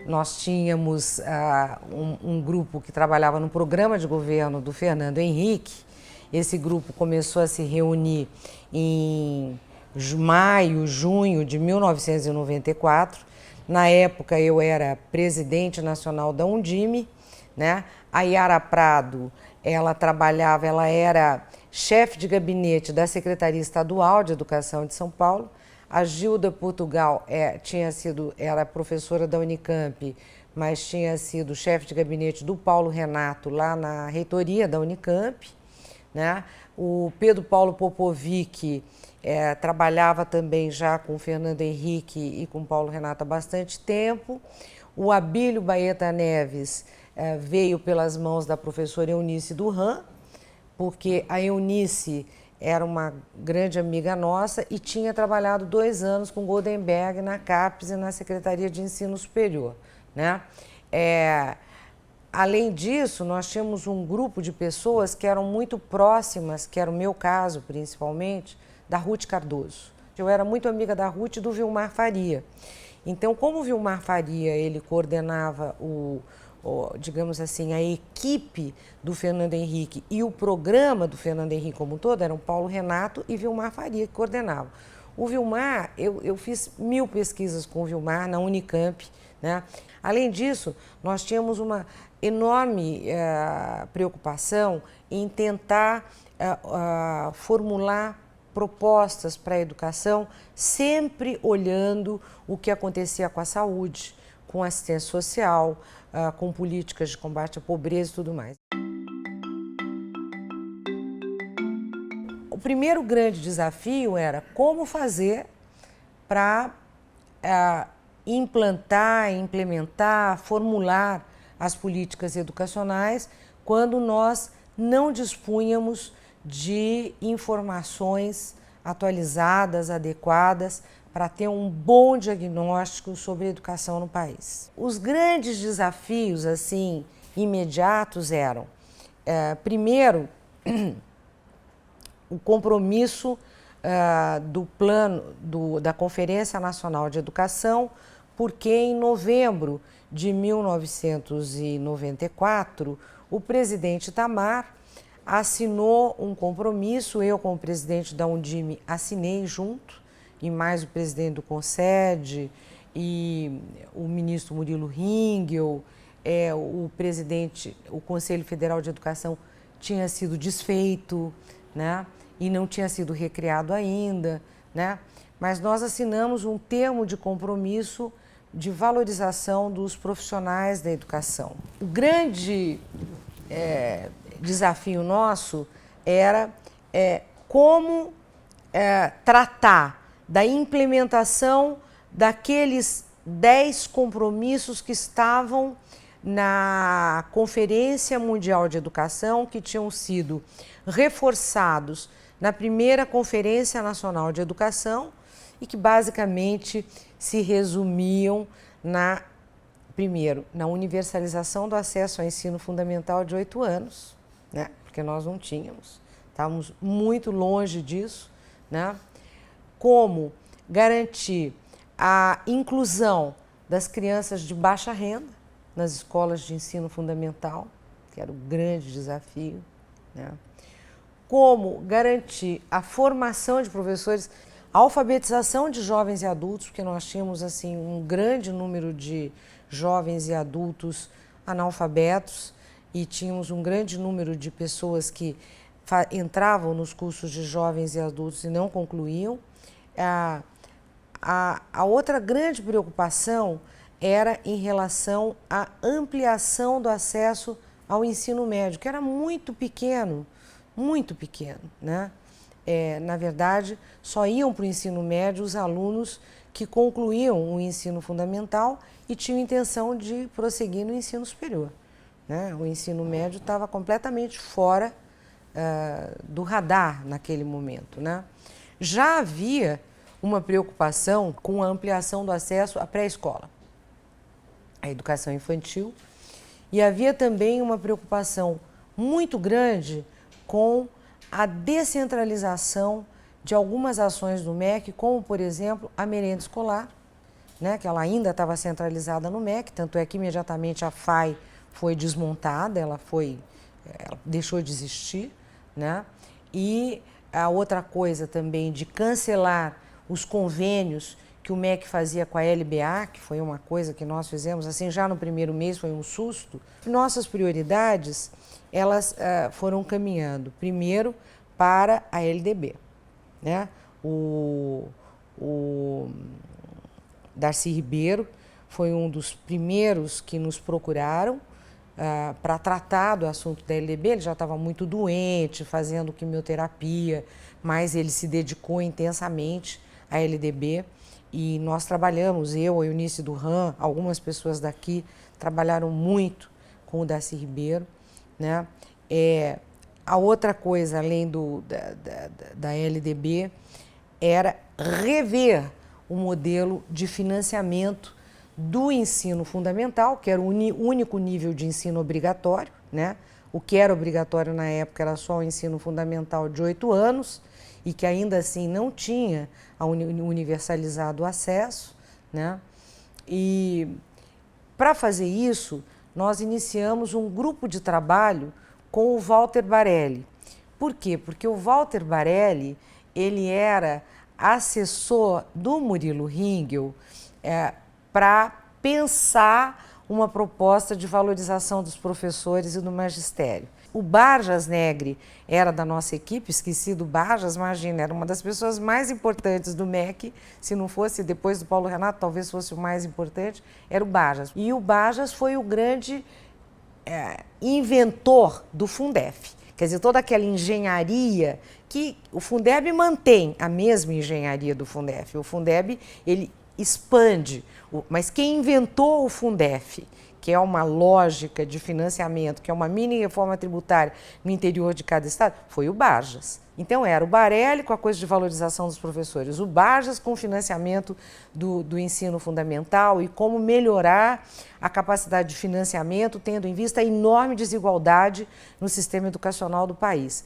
Nós tínhamos um grupo que trabalhava no programa de governo do Fernando Henrique. Esse grupo começou a se reunir em maio, junho de 1994. Na época eu era presidente nacional da Undime, né? A Yara Prado, ela era chefe de gabinete da Secretaria Estadual de Educação de São Paulo. A Gilda Portugal era professora da Unicamp, mas tinha sido chefe de gabinete do Paulo Renato lá na reitoria da Unicamp, né? O Pedro Paulo Popovic trabalhava também já com o Fernando Henrique e com o Paulo Renato há bastante tempo. O Abílio Baeta Neves veio pelas mãos da professora Eunice Durran, porque a Eunice era uma grande amiga nossa e tinha trabalhado 2 anos com Goldenberg na CAPES e na Secretaria de Ensino Superior, né? Além disso, nós tínhamos um grupo de pessoas que eram muito próximas, que era o meu caso principalmente, da Ruth Cardoso. Eu era muito amiga da Ruth e do Vilmar Faria. Então, como o Vilmar Faria, ele coordenava digamos assim, a equipe do Fernando Henrique e o programa do Fernando Henrique como um todo, eram Paulo Renato e Vilmar Faria que coordenavam. O Vilmar, eu fiz 1000 pesquisas com o Vilmar na Unicamp, né? Além disso, nós tínhamos uma enorme preocupação em tentar formular propostas para a educação, sempre olhando o que acontecia com a saúde, com a assistência social, com políticas de combate à pobreza e tudo mais. O primeiro grande desafio era como fazer para implementar, formular as políticas educacionais quando nós não dispunhamos de informações atualizadas, adequadas, para ter um bom diagnóstico sobre a educação no país. Os grandes desafios, assim, imediatos eram, primeiro, o compromisso do plano da Conferência Nacional de Educação, porque em novembro de 1994, o presidente Itamar assinou um compromisso, eu como presidente da Undime assinei junto, e mais o presidente do CONSED e o ministro Murilo Ringel, o Conselho Federal de Educação tinha sido desfeito, né? E não tinha sido recriado ainda, né? Mas nós assinamos um termo de compromisso de valorização dos profissionais da educação. O grande desafio nosso era como tratar da implementação daqueles 10 compromissos que estavam na Conferência Mundial de Educação, que tinham sido reforçados na primeira Conferência Nacional de Educação e que basicamente se resumiam primeiro, na universalização do acesso ao ensino fundamental de 8 anos, né? Porque nós não tínhamos, estávamos muito longe disso, né? Como garantir a inclusão das crianças de baixa renda nas escolas de ensino fundamental, que era o grande desafio, né? Como garantir a formação de professores, a alfabetização de jovens e adultos, porque nós tínhamos assim um grande número de jovens e adultos analfabetos e tínhamos um grande número de pessoas que entravam nos cursos de jovens e adultos e não concluíam. A outra grande preocupação era em relação à ampliação do acesso ao ensino médio, que era muito pequeno, né? Na verdade, só iam para o ensino médio os alunos que concluíam o ensino fundamental e tinham intenção de prosseguir no ensino superior, né? O ensino médio estava completamente fora do radar naquele momento, né? Já havia uma preocupação com a ampliação do acesso à pré-escola, à educação infantil, e havia também uma preocupação muito grande com a descentralização de algumas ações do MEC, como, por exemplo, a merenda escolar, né, que ela ainda estava centralizada no MEC, tanto é que imediatamente a FAI foi desmontada, ela deixou de existir, né? E a outra coisa também de cancelar os convênios que o MEC fazia com a LBA, que foi uma coisa que nós fizemos assim já no primeiro mês, foi um susto. Nossas prioridades, elas foram caminhando primeiro para a LDB, né? O Darcy Ribeiro foi um dos primeiros que nos procuraram para tratar do assunto da LDB. Ele já estava muito doente, fazendo quimioterapia, mas ele se dedicou intensamente à LDB e nós trabalhamos, eu, a Eunice Durran, algumas pessoas daqui trabalharam muito com o Darcy Ribeiro, né? A outra coisa, além da LDB, era rever o modelo de financiamento do ensino fundamental, que era o único nível de ensino obrigatório, né? O que era obrigatório na época era só o ensino fundamental de 8 anos e que ainda assim não tinha universalizado o acesso, né? E para fazer isso, nós iniciamos um grupo de trabalho com o Walter Barelli. Por quê? Porque o Walter Barelli, ele era assessor do Murilo Ringel para pensar uma proposta de valorização dos professores e do magistério. O Barjas Negri era da nossa equipe, esqueci do Barjas, imagina, era uma das pessoas mais importantes do MEC, se não fosse depois do Paulo Renato, talvez fosse o mais importante, era o Barjas. E o Barjas foi o grande inventor do Fundef. Quer dizer, toda aquela engenharia que o Fundeb mantém a mesma engenharia do Fundef. O Fundeb, ele expande, mas quem inventou o Fundef, que é uma lógica de financiamento, que é uma mini reforma tributária no interior de cada estado, foi o Barjas. Então era o Barelli com a coisa de valorização dos professores, o Barjas com o financiamento do ensino fundamental e como melhorar a capacidade de financiamento, tendo em vista a enorme desigualdade no sistema educacional do país.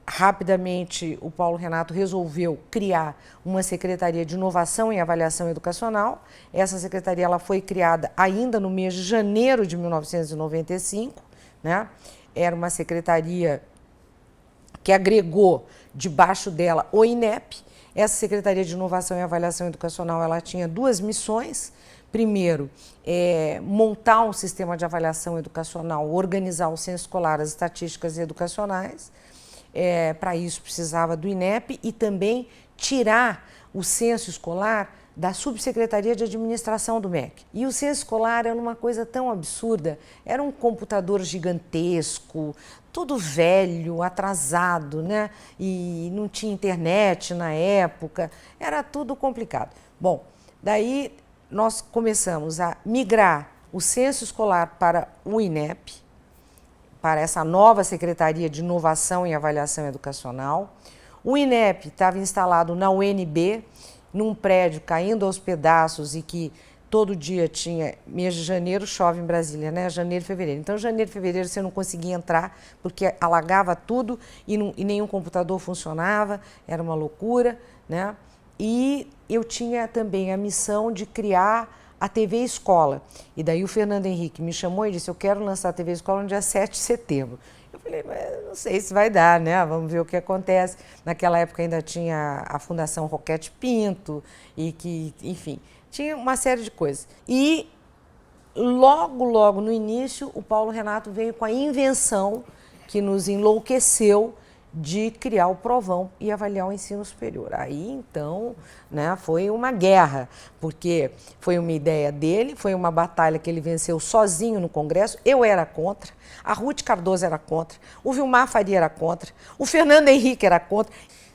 Rapidamente, o Paulo Renato resolveu criar uma Secretaria de Inovação e Avaliação Educacional. Essa secretaria ela foi criada ainda no mês de janeiro de 1995, né? Era uma secretaria que agregou debaixo dela o INEP. Essa Secretaria de Inovação e Avaliação Educacional ela tinha duas missões. Primeiro, montar um sistema de avaliação educacional, organizar o censo escolar, as estatísticas educacionais. Para isso precisava do INEP e também tirar o censo escolar da Subsecretaria de Administração do MEC. E o censo escolar era uma coisa tão absurda, era um computador gigantesco, tudo velho, atrasado, né? E não tinha internet na época, era tudo complicado. Bom, daí nós começamos a migrar o censo escolar para o INEP, para essa nova Secretaria de Inovação e Avaliação Educacional. O INEP estava instalado na UNB, num prédio caindo aos pedaços e que todo dia tinha, mês de janeiro chove em Brasília, né? Janeiro e fevereiro. Então, janeiro e fevereiro você não conseguia entrar porque alagava tudo e nenhum computador funcionava, era uma loucura, né? E eu tinha também a missão de criar a TV Escola. E daí o Fernando Henrique me chamou e disse, eu quero lançar a TV Escola no dia 7 de setembro. Eu falei, mas não sei se vai dar, né? Vamos ver o que acontece. Naquela época ainda tinha a Fundação Roquete Pinto e que, enfim, tinha uma série de coisas. E logo no início, o Paulo Renato veio com a invenção que nos enlouqueceu de criar o provão e avaliar o ensino superior. Aí, então, né, foi uma guerra, porque foi uma ideia dele, foi uma batalha que ele venceu sozinho no Congresso, eu era contra, a Ruth Cardoso era contra, o Vilmar Faria era contra, o Fernando Henrique era contra.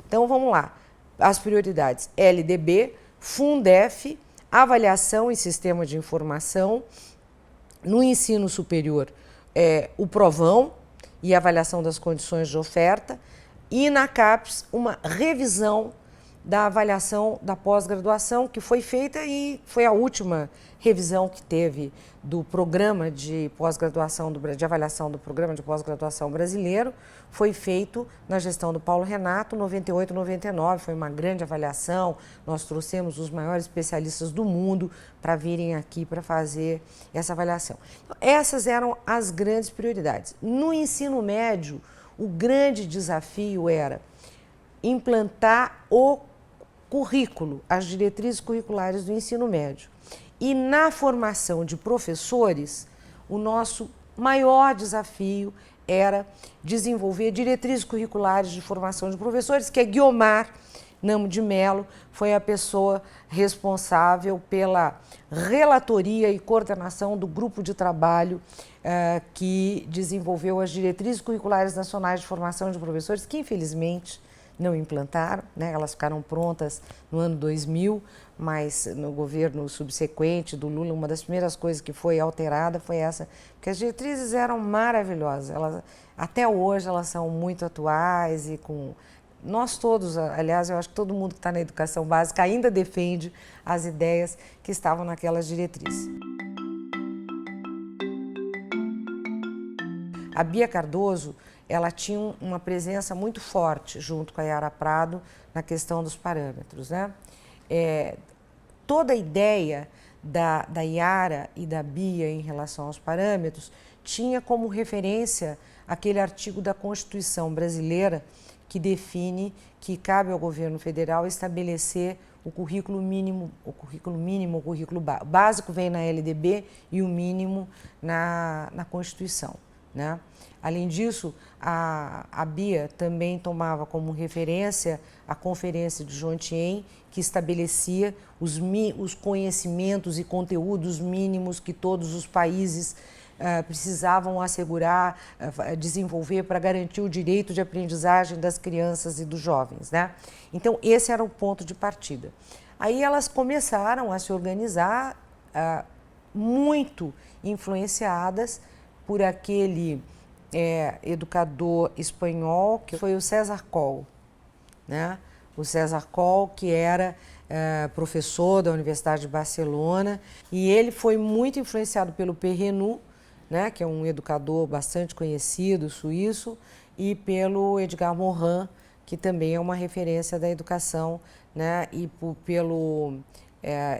Então, vamos lá, as prioridades, LDB, Fundef, avaliação e sistema de informação, no ensino superior, o provão, e avaliação das condições de oferta, e na CAPES uma revisão da avaliação da pós-graduação, que foi feita e foi a última revisão que teve do programa de pós-graduação, de avaliação do programa de pós-graduação brasileiro, foi feito na gestão do Paulo Renato, 98, 99, foi uma grande avaliação, nós trouxemos os maiores especialistas do mundo para virem aqui para fazer essa avaliação. Então, essas eram as grandes prioridades. No ensino médio, o grande desafio era implantar o currículo, as diretrizes curriculares do ensino médio. E na formação de professores, o nosso maior desafio era desenvolver diretrizes curriculares de formação de professores, que é Guiomar Namo de Mello, foi a pessoa responsável pela relatoria e coordenação do grupo de trabalho que desenvolveu as diretrizes curriculares nacionais de formação de professores, que infelizmente não implantaram, né? Elas ficaram prontas no ano 2000, mas no governo subsequente do Lula, uma das primeiras coisas que foi alterada foi essa, porque as diretrizes eram maravilhosas, até hoje elas são muito atuais e com... Nós todos, aliás, eu acho que todo mundo que está na educação básica ainda defende as ideias que estavam naquelas diretrizes. A Bia Cardoso, ela tinha uma presença muito forte junto com a Yara Prado na questão dos parâmetros, né? Toda a ideia da Yara e da Bia em relação aos parâmetros tinha como referência aquele artigo da Constituição brasileira que define que cabe ao governo federal estabelecer o currículo mínimo, o currículo básico vem na LDB e o mínimo na Constituição, né? Além disso, a Bia também tomava como referência a Conferência de Jointien, que estabelecia os conhecimentos e conteúdos mínimos que todos os países precisavam assegurar, desenvolver para garantir o direito de aprendizagem das crianças e dos jovens, né? Então, esse era o ponto de partida. Aí elas começaram a se organizar, muito influenciadas por aquele educador espanhol, que foi o César Coll, né? O César Coll, que era professor da Universidade de Barcelona, e ele foi muito influenciado pelo Perrenu, né, que é um educador bastante conhecido, suíço, e pelo Edgar Morin, que também é uma referência da educação, né, e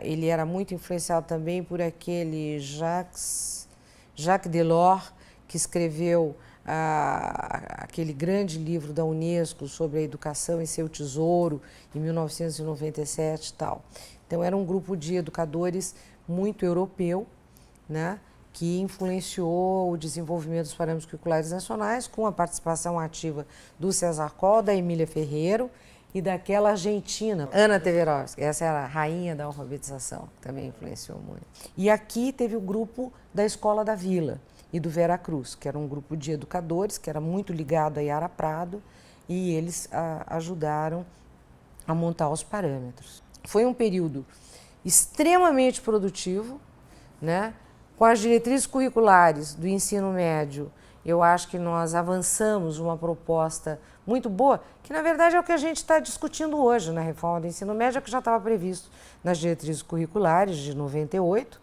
ele era muito influenciado também por aquele Jacques Delors, que escreveu aquele grande livro da Unesco sobre a educação e seu tesouro, em 1997 e tal. Então, era um grupo de educadores muito europeu, né, que influenciou o desenvolvimento dos parâmetros curriculares nacionais, com a participação ativa do César Coll, da Emília Ferreiro e daquela argentina, Ana Teverovsky. Essa era a rainha da alfabetização, que também influenciou muito. E aqui teve o grupo da Escola da Vila e do Vera Cruz, que era um grupo de educadores, que era muito ligado a Yara Prado, e eles ajudaram a montar os parâmetros. Foi um período extremamente produtivo, né? Com as diretrizes curriculares do ensino médio, eu acho que nós avançamos uma proposta muito boa, que na verdade é o que a gente está discutindo hoje na reforma do ensino médio, que já estava previsto nas diretrizes curriculares de 98.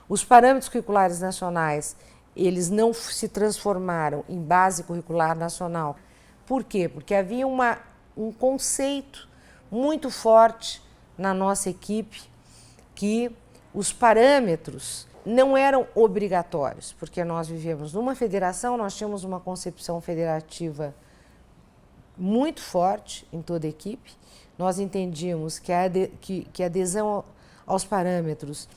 Os parâmetros curriculares nacionais, eles não se transformaram em base curricular nacional. Por quê? Porque havia um conceito muito forte na nossa equipe que os parâmetros não eram obrigatórios, porque nós vivíamos numa federação, nós tínhamos uma concepção federativa muito forte em toda a equipe, nós entendíamos que a adesão aos parâmetros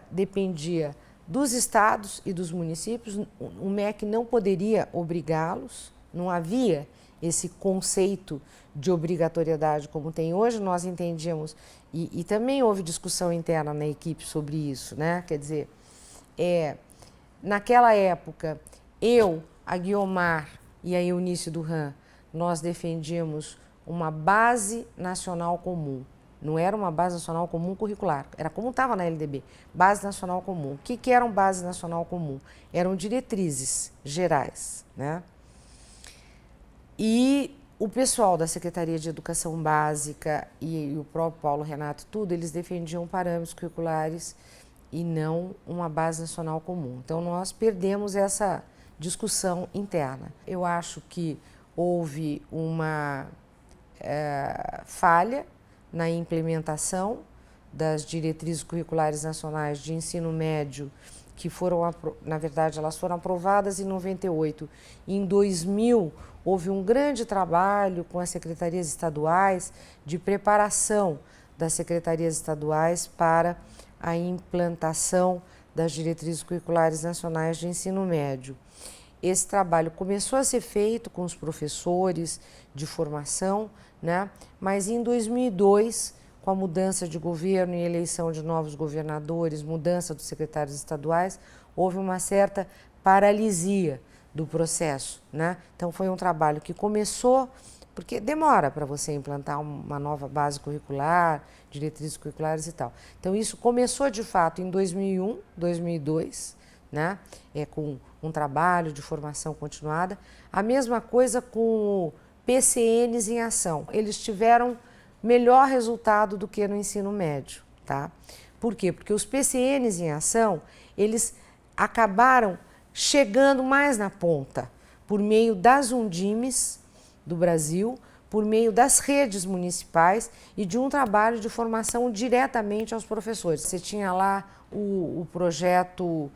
dependia dos estados e dos municípios, o MEC não poderia obrigá-los, não havia esse conceito de obrigatoriedade como tem hoje, nós entendíamos, e também houve discussão interna na equipe sobre isso, né? Quer dizer, naquela época, a Guiomar e a Eunice Duran, nós defendíamos uma base nacional comum. Não era uma base nacional comum curricular, era como estava na LDB, base nacional comum. O que eram base nacional comum? Eram diretrizes gerais, né? E o pessoal da Secretaria de Educação Básica e o próprio Paulo Renato, tudo, eles defendiam parâmetros curriculares e não uma base nacional comum. Então, nós perdemos essa discussão interna. Eu acho que houve uma falha na implementação das diretrizes curriculares nacionais de ensino médio, que foram, na verdade, elas foram aprovadas em 98. Em 2000, houve um grande trabalho com as secretarias estaduais de preparação das secretarias estaduais para a implantação das diretrizes curriculares nacionais de ensino médio. Esse trabalho começou a ser feito com os professores de formação, né? Mas em 2002, com a mudança de governo e eleição de novos governadores, mudança dos secretários estaduais, houve uma certa paralisia do processo, né? Então foi um trabalho que começou, porque demora para você implantar uma nova base curricular, diretrizes curriculares e tal. Então isso começou de fato em 2001, 2002, né? Com um trabalho de formação continuada. A mesma coisa com o PCNs em ação. Eles tiveram melhor resultado do que no ensino médio, tá? Por quê? Porque os PCNs em ação, eles acabaram chegando mais na ponta, por meio das Undimes do Brasil, por meio das redes municipais e de um trabalho de formação diretamente aos professores. Você tinha lá o projeto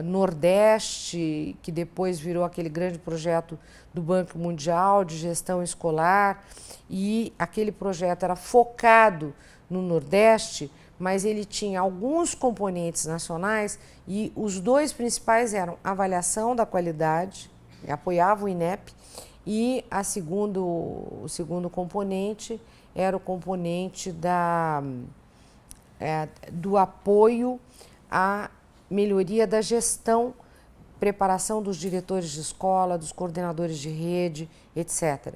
Nordeste, que depois virou aquele grande projeto do Banco Mundial de gestão escolar, e aquele projeto era focado no Nordeste, mas ele tinha alguns componentes nacionais e os dois principais eram a avaliação da qualidade, apoiava o INEP, e o segundo componente era o componente do apoio à melhoria da gestão, preparação dos diretores de escola, dos coordenadores de rede, etc.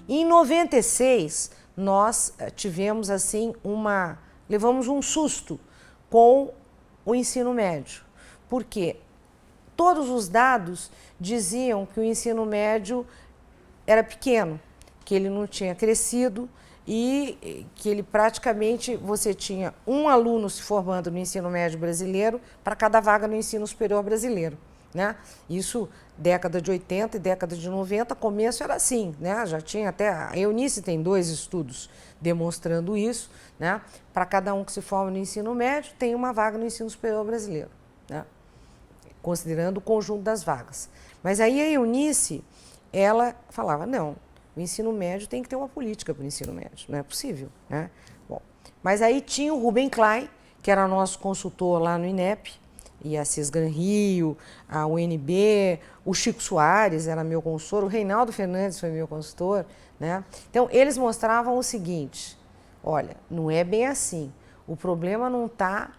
Em 96, nós tivemos assim levamos um susto com o ensino médio, porque todos os dados diziam que o ensino médio era pequeno, que ele não tinha crescido e que ele praticamente, você tinha um aluno se formando no ensino médio brasileiro para cada vaga no ensino superior brasileiro, né? Isso década de 80 e década de 90, começo era assim, né? Já tinha até, a Eunice tem 2 estudos demonstrando isso, né? Para cada um que se forma no ensino médio, tem uma vaga no ensino superior brasileiro, né? Considerando o conjunto das vagas. Mas aí a Eunice, ela falava, não, o ensino médio tem que ter uma política para o ensino médio, não é possível, né? Bom, mas aí tinha o Rubem Klein, que era nosso consultor lá no INEP, e a Cisgran Rio, a UNB, o Chico Soares era meu consultor, o Reinaldo Fernandes foi meu consultor, né? Então, eles mostravam o seguinte, olha, não é bem assim, o problema não está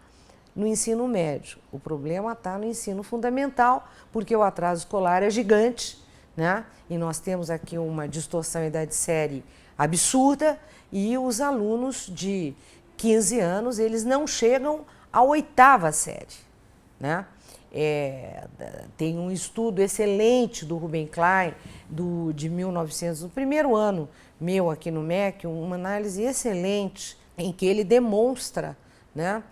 no ensino médio, o problema está no ensino fundamental, porque o atraso escolar é gigante, né? E nós temos aqui uma distorção em idade série absurda e os alunos de 15 anos, eles não chegam à 8ª série, né? Tem um estudo excelente do Rubem Klein, de 1900, no primeiro ano meu aqui no MEC, uma análise excelente em que ele demonstra, né,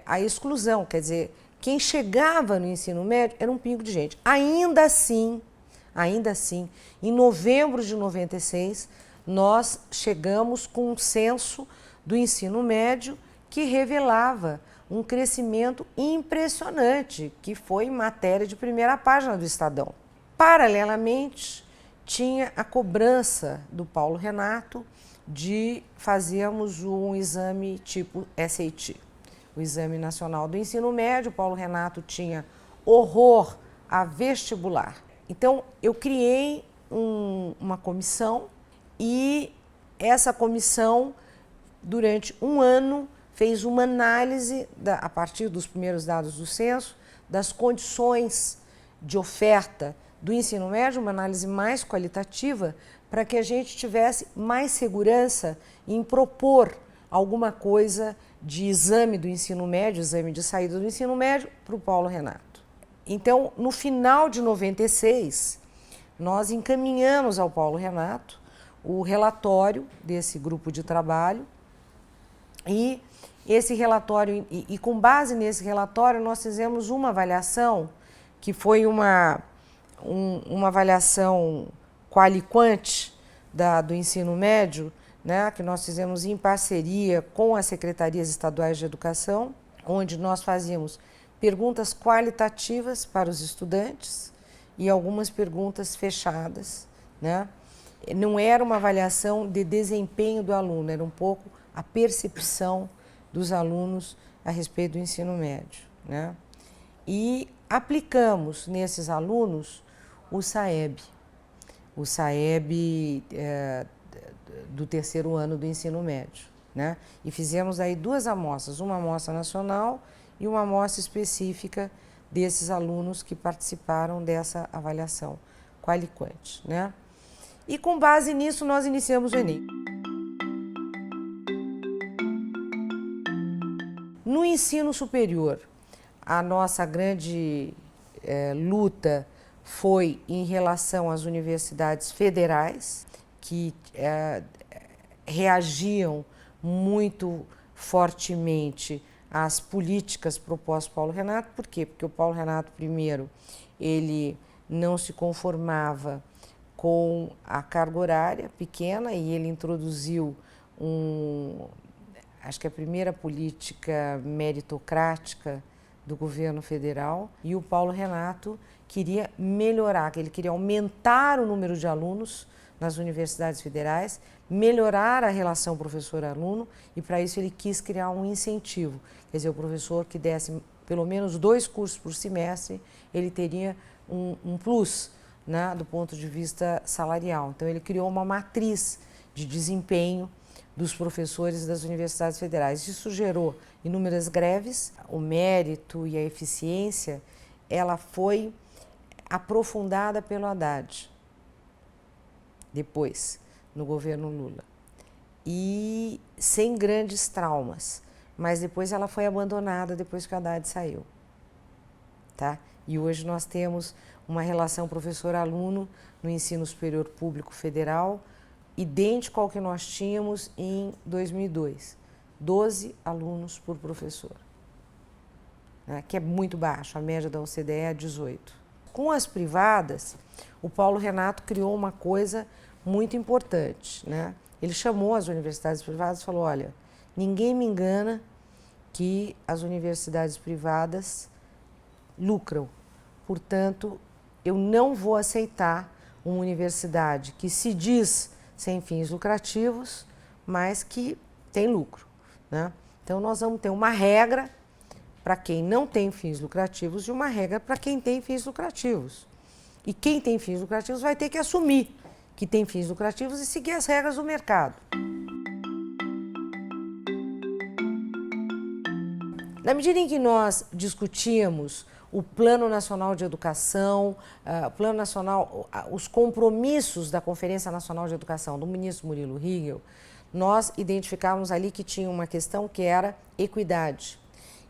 a exclusão, quer dizer, quem chegava no ensino médio era um pingo de gente. Ainda assim, em novembro de 96, nós chegamos com um censo do ensino médio que revelava um crescimento impressionante, que foi matéria de primeira página do Estadão. Paralelamente, tinha a cobrança do Paulo Renato de fazermos um exame tipo SAT, o Exame Nacional do Ensino Médio. O Paulo Renato tinha horror a vestibular. Então, eu criei uma comissão e essa comissão, durante um ano, fez uma análise, a partir dos primeiros dados do censo, das condições de oferta do ensino médio, uma análise mais qualitativa, para que a gente tivesse mais segurança em propor alguma coisa de exame do ensino médio, exame de saída do ensino médio, para o Paulo Renato. Então, no final de 96, nós encaminhamos ao Paulo Renato o relatório desse grupo de trabalho e esse relatório, e com base nesse relatório, nós fizemos uma avaliação que foi uma avaliação quali-quant do ensino médio, né, que nós fizemos em parceria com as secretarias estaduais de educação, onde nós fazíamos perguntas qualitativas para os estudantes e algumas perguntas fechadas, né? Não era uma avaliação de desempenho do aluno, era um pouco a percepção dos alunos a respeito do ensino médio, né? E aplicamos nesses alunos o SAEB do terceiro ano do ensino médio, né? E fizemos aí duas amostras, uma amostra nacional e uma amostra específica desses alunos que participaram dessa avaliação quali-quant, né? E com base nisso nós iniciamos o Enem. No ensino superior, a nossa grande luta foi em relação às universidades federais, que reagiam muito fortemente às políticas propostas por Paulo Renato. Por quê? Porque o Paulo Renato, primeiro, ele não se conformava com a carga horária pequena e ele introduziu acho que a primeira política meritocrática do governo federal, e o Paulo Renato queria melhorar, ele queria aumentar o número de alunos nas universidades federais, melhorar a relação professor-aluno, e para isso ele quis criar um incentivo, quer dizer, o professor que desse pelo menos 2 cursos por semestre, ele teria um plus, né, do ponto de vista salarial. Então ele criou uma matriz de desempenho dos professores das universidades federais. Isso gerou inúmeras greves. O mérito e a eficiência, ela foi aprofundada pelo Haddad, depois, no governo Lula, e sem grandes traumas, mas depois ela foi abandonada depois que o Haddad saiu, tá? E hoje nós temos uma relação professor-aluno no ensino superior público federal idêntico ao que nós tínhamos em 2002, 12 alunos por professor, né, que é muito baixo, a média da OCDE é 18. Com as privadas, o Paulo Renato criou uma coisa muito importante, né? Ele chamou as universidades privadas e falou, olha, ninguém me engana que as universidades privadas lucram, portanto, eu não vou aceitar uma universidade que se diz sem fins lucrativos, mas que tem lucro, né? Então, nós vamos ter uma regra para quem não tem fins lucrativos e uma regra para quem tem fins lucrativos. E quem tem fins lucrativos vai ter que assumir que tem fins lucrativos e seguir as regras do mercado. Na medida em que nós discutimos o Plano Nacional de Educação, Plano Nacional, os compromissos da Conferência Nacional de Educação do ministro Murilo Higel, nós identificávamos ali que tinha uma questão que era equidade.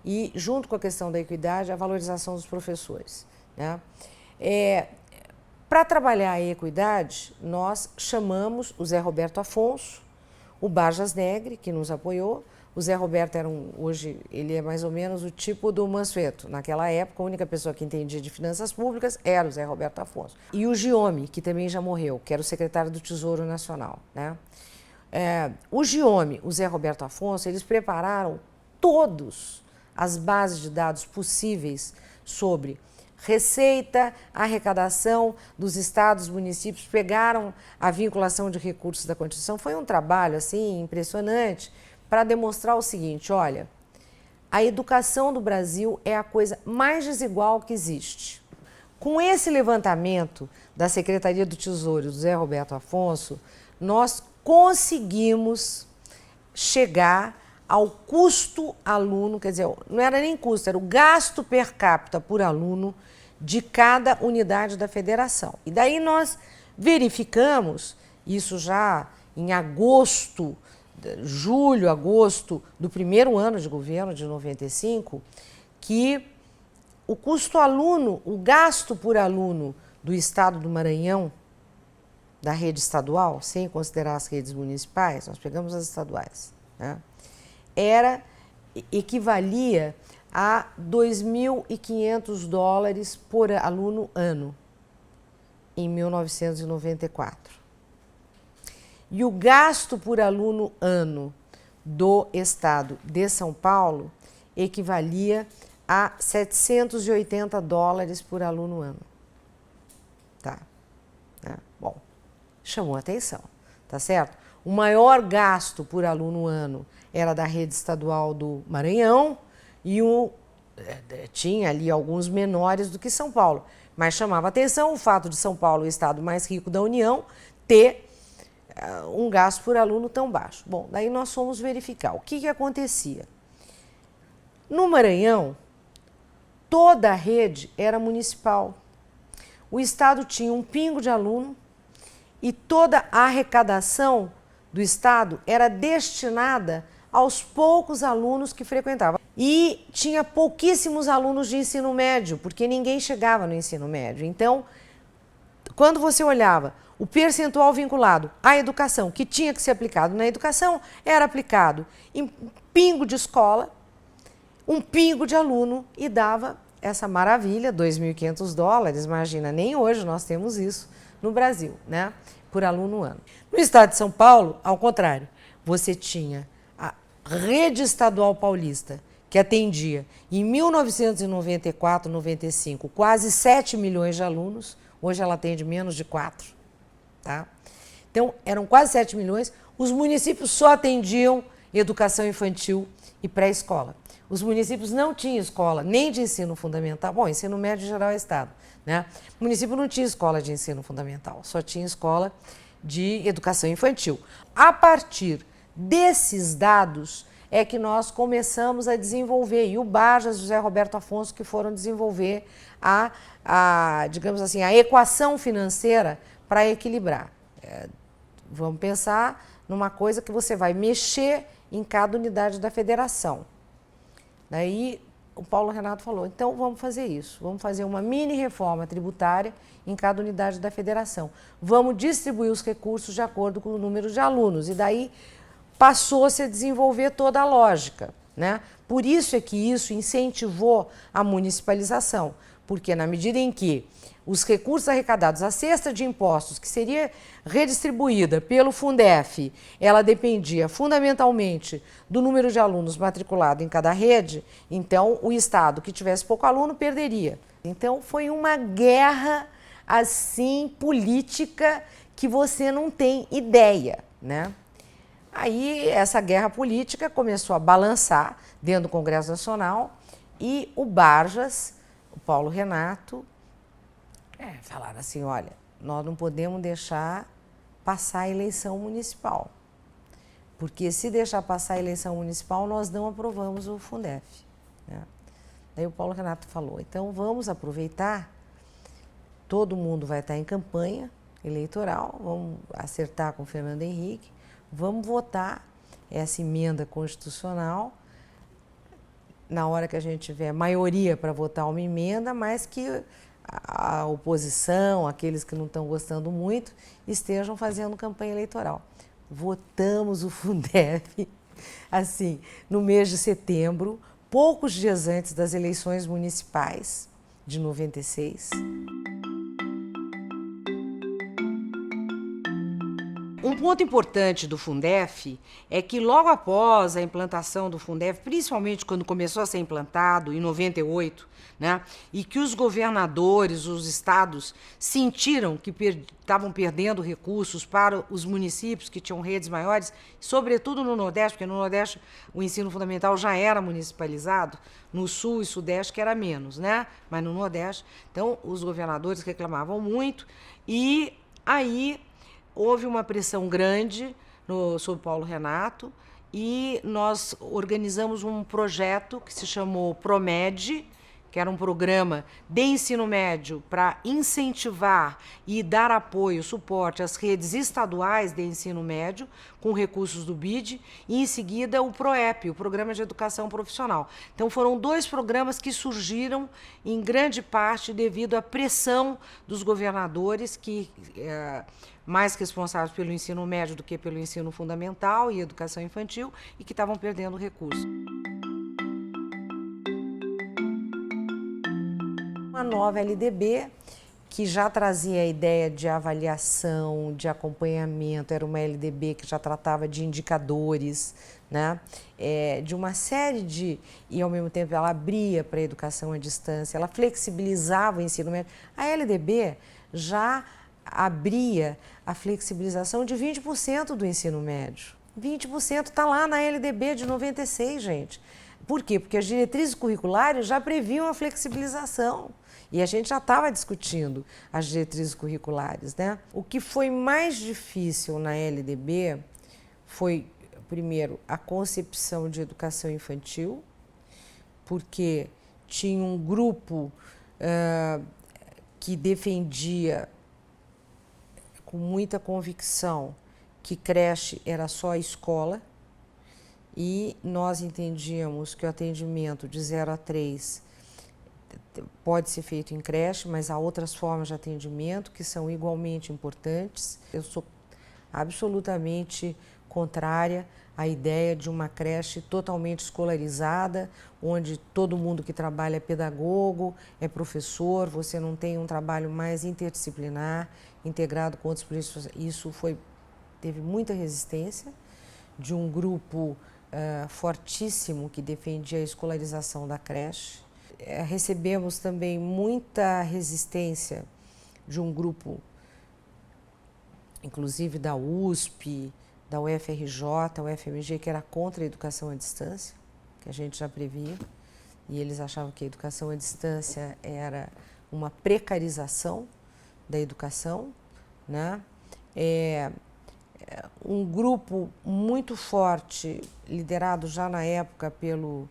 E, junto com a questão da equidade, a valorização dos professores, né? Para trabalhar a equidade, nós chamamos o Zé Roberto Afonso, o Barjas Negre, que nos apoiou. O Zé Roberto hoje ele é mais ou menos o tipo do Mansueto. Naquela época, a única pessoa que entendia de finanças públicas era o Zé Roberto Afonso. E o Giome, que também já morreu, que era o secretário do Tesouro Nacional, né? O Giome, o Zé Roberto Afonso, eles prepararam todas as bases de dados possíveis sobre receita, arrecadação dos estados, municípios, pegaram a vinculação de recursos da Constituição. Foi um trabalho assim impressionante para demonstrar o seguinte, olha, a educação do Brasil é a coisa mais desigual que existe. Com esse levantamento da Secretaria do Tesouro, do Zé Roberto Afonso, nós conseguimos chegar ao custo aluno, quer dizer, não era nem custo, era o gasto per capita por aluno de cada unidade da federação. E daí nós verificamos, isso já em agosto, julho, agosto do primeiro ano de governo de 95, que o custo aluno, o gasto por aluno do estado do Maranhão, da rede estadual, sem considerar as redes municipais, nós pegamos as estaduais, né, equivalia a $2.500 por aluno ano, em 1994. E o gasto por aluno ano do estado de São Paulo equivalia a $780 por aluno ano. Tá? Bom, chamou a atenção, tá certo? O maior gasto por aluno ano era da rede estadual do Maranhão e tinha ali alguns menores do que São Paulo. Mas chamava atenção o fato de São Paulo, o estado mais rico da União, ter um gasto por aluno tão baixo. Bom, daí nós fomos verificar o que acontecia. No Maranhão, toda a rede era municipal. O estado tinha um pingo de aluno e toda a arrecadação do estado era destinada aos poucos alunos que frequentavam. E tinha pouquíssimos alunos de ensino médio, porque ninguém chegava no ensino médio. Então, quando você olhava o percentual vinculado à educação, que tinha que ser aplicado na educação, era aplicado em pingo de escola, um pingo de aluno, e dava essa maravilha, $2.500, imagina, nem hoje nós temos isso no Brasil, né, por aluno ano. No estado de São Paulo, ao contrário, você tinha a rede estadual paulista, que atendia em 1994, 95, quase 7 milhões de alunos, hoje ela atende menos de 4, tá? Então, eram quase 7 milhões, os municípios só atendiam educação infantil e pré-escola. Os municípios não tinham escola nem de ensino fundamental, bom, ensino médio geral é estado, né? O município não tinha escola de ensino fundamental, só tinha escola de educação infantil. A partir desses dados é que nós começamos a desenvolver, e o Barjas e o José Roberto Afonso que foram desenvolver digamos assim, a equação financeira para equilibrar. Vamos pensar numa coisa que você vai mexer em cada unidade da federação. Daí o Paulo Renato falou, então vamos fazer isso, vamos fazer uma mini reforma tributária em cada unidade da federação. Vamos distribuir os recursos de acordo com o número de alunos, e daí passou-se a desenvolver toda a lógica, né? Por isso é que isso incentivou a municipalização, porque na medida em que os recursos arrecadados, a cesta de impostos que seria redistribuída pelo Fundef, ela dependia fundamentalmente do número de alunos matriculados em cada rede, então o estado que tivesse pouco aluno perderia. Então foi uma guerra assim política que você não tem ideia, né? Aí essa guerra política começou a balançar dentro do Congresso Nacional e o Barjas, o Paulo Renato, falaram assim, olha, nós não podemos deixar passar a eleição municipal, porque se deixar passar a eleição municipal, nós não aprovamos o Fundef, né? Daí o Paulo Renato falou, então vamos aproveitar, todo mundo vai estar em campanha eleitoral, vamos acertar com o Fernando Henrique, vamos votar essa emenda constitucional na hora que a gente tiver maioria para votar uma emenda, mas que a oposição, aqueles que não estão gostando muito, estejam fazendo campanha eleitoral. Votamos o Fundef, assim, no mês de setembro, poucos dias antes das eleições municipais de 96. Um ponto importante do Fundef é que logo após a implantação do Fundef, principalmente quando começou a ser implantado, em 98, né, e que os governadores, os estados, sentiram que estavam perdendo recursos para os municípios que tinham redes maiores, sobretudo no Nordeste, porque no Nordeste o ensino fundamental já era municipalizado, no Sul e Sudeste que era menos, né, mas no Nordeste, então os governadores reclamavam muito, e aí houve uma pressão grande sobre Paulo Renato e nós organizamos um projeto que se chamou PROMED, que era um programa de ensino médio para incentivar e dar apoio, suporte às redes estaduais de ensino médio, com recursos do BID, e em seguida o PROEP, o Programa de Educação Profissional. Então foram dois programas que surgiram em grande parte devido à pressão dos governadores, que mais responsáveis pelo ensino médio do que pelo ensino fundamental e educação infantil, e que estavam perdendo recursos. Uma nova LDB que já trazia a ideia de avaliação, de acompanhamento, era uma LDB que já tratava de indicadores, né? De uma série de... E, ao mesmo tempo, ela abria para a educação à distância, ela flexibilizava o ensino médio. A LDB já abria a flexibilização de 20% do ensino médio. 20% está lá na LDB de 96, gente. Por quê? Porque as diretrizes curriculares já previam a flexibilização. E a gente já estava discutindo as diretrizes curriculares, né? O que foi mais difícil na LDB foi, primeiro, a concepção de educação infantil, porque tinha um grupo que defendia com muita convicção que creche era só a escola, e nós entendíamos que o atendimento de 0 a 3 pode ser feito em creche, mas há outras formas de atendimento que são igualmente importantes. Eu sou absolutamente contrária à ideia de uma creche totalmente escolarizada, onde todo mundo que trabalha é pedagogo, é professor, você não tem um trabalho mais interdisciplinar, integrado com outros professores. Isso teve muita resistência de um grupo fortíssimo que defendia a escolarização da creche. Recebemos também muita resistência de um grupo, inclusive da USP, da UFRJ, UFMG, que era contra a educação à distância, que a gente já previa, e eles achavam que a educação à distância era uma precarização da educação, né? Um grupo muito forte, liderado já na época pelo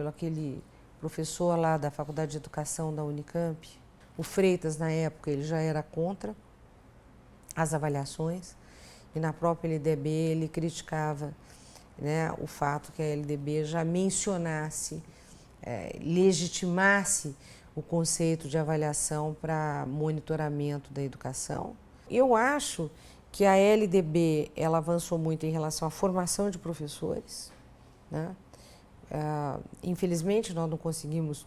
aquele professor lá da Faculdade de Educação da Unicamp, o Freitas, na época, ele já era contra as avaliações, e na própria LDB ele criticava, né, o fato que a LDB já mencionasse, legitimasse o conceito de avaliação para monitoramento da educação. Eu acho que a LDB ela avançou muito em relação à formação de professores, né? Infelizmente, nós não conseguimos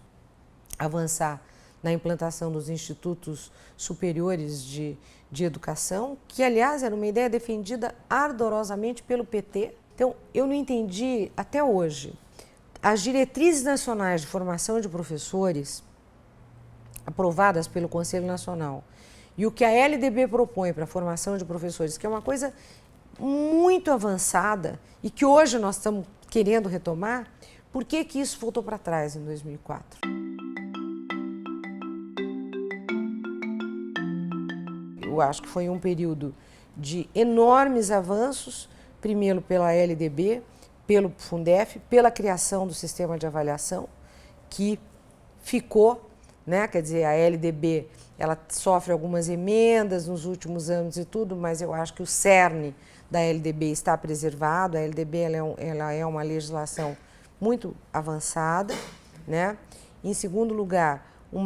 avançar na implantação dos institutos superiores de educação, que, aliás, era uma ideia defendida ardorosamente pelo PT. Então, eu não entendi, até hoje, as diretrizes nacionais de formação de professores, aprovadas pelo Conselho Nacional, e o que a LDB propõe para a formação de professores, que é uma coisa muito avançada e que hoje nós estamos querendo retomar. Por que que isso voltou para trás em 2004? Eu acho que foi um período de enormes avanços, primeiro pela LDB, pelo Fundef, pela criação do sistema de avaliação, que ficou, né? Quer dizer, a LDB ela sofre algumas emendas nos últimos anos e tudo, mas eu acho que o cerne da LDB está preservado. A LDB ela é uma legislação muito avançada, né? Em segundo lugar, um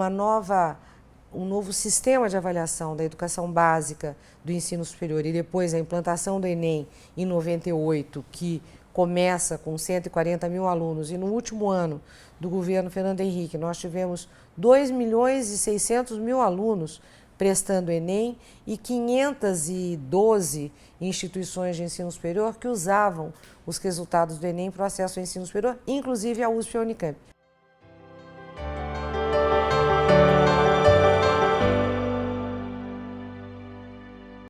novo sistema de avaliação da educação básica do ensino superior, e depois a implantação do Enem em 98, que começa com 140 mil alunos, e no último ano do governo Fernando Henrique nós tivemos 2.600.000 alunos prestando Enem e 512 instituições de ensino superior que usavam os resultados do Enem para o acesso ao ensino superior, inclusive a USP e a Unicamp.